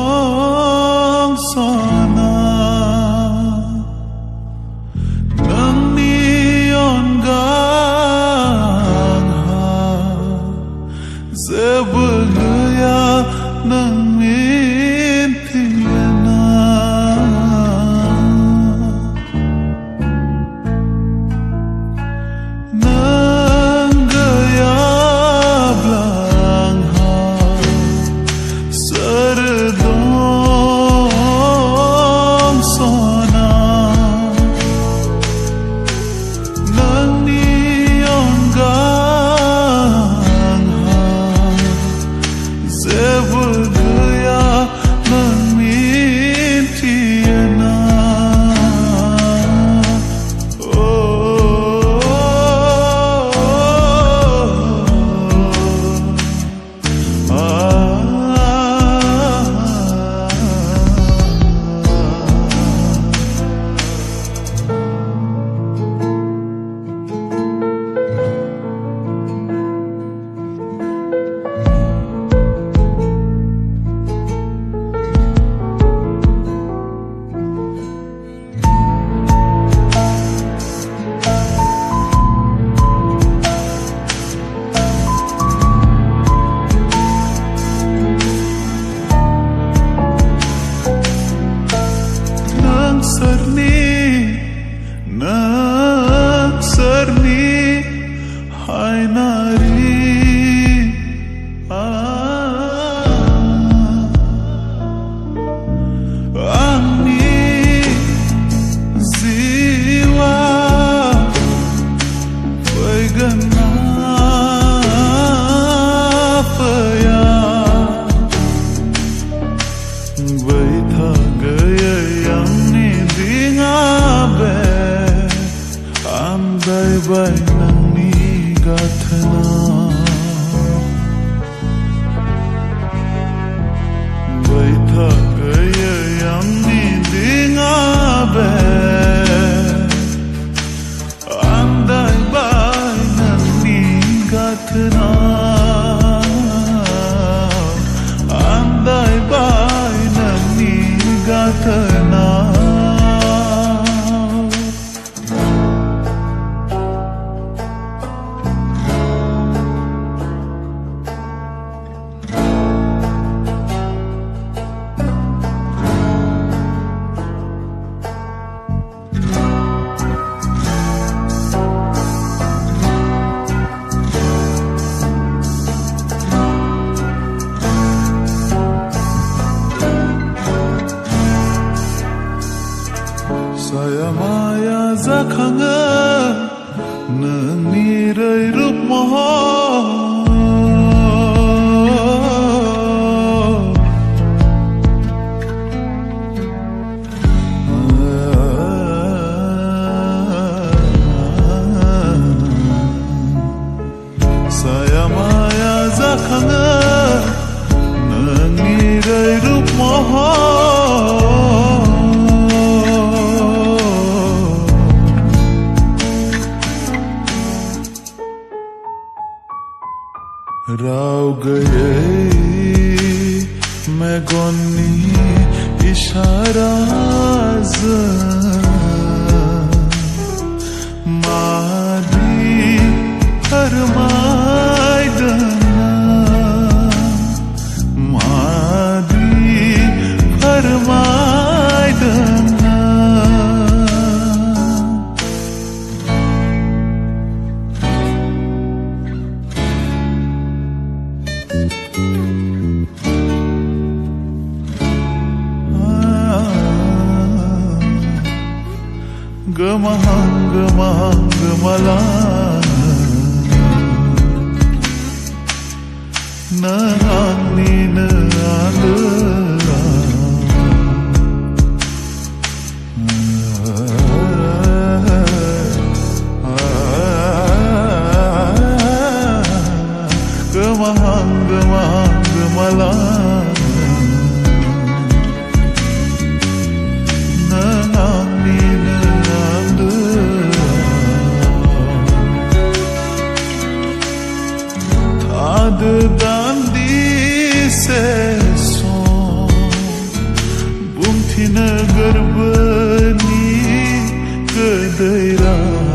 Serdong sana nang nion gang ha zebulya nang mintiana nang gaya blang ha serdong sana nang nion gang ha zebul gaya nang mintiana Serni hai nari Angni ziwa Paigana paya Baitha gaya yang ni dingabe Andai-bai nang ni gathana Baitha gaya yang ni dingabe Andai-bai nang ni gathana Andai-bai nang ni gathana Saya maya zakhanga nang nirai rup moho Saya maya zakhanga nang nirai rup moho Rau gaye मैं गौनी इशारा मादी फरमाय दना मादी फरमाय दना Gemahang, gemahang, gemalang Nang ni na mahang malang nanang ni nanang tad dandi se son bum thina garbani kadaira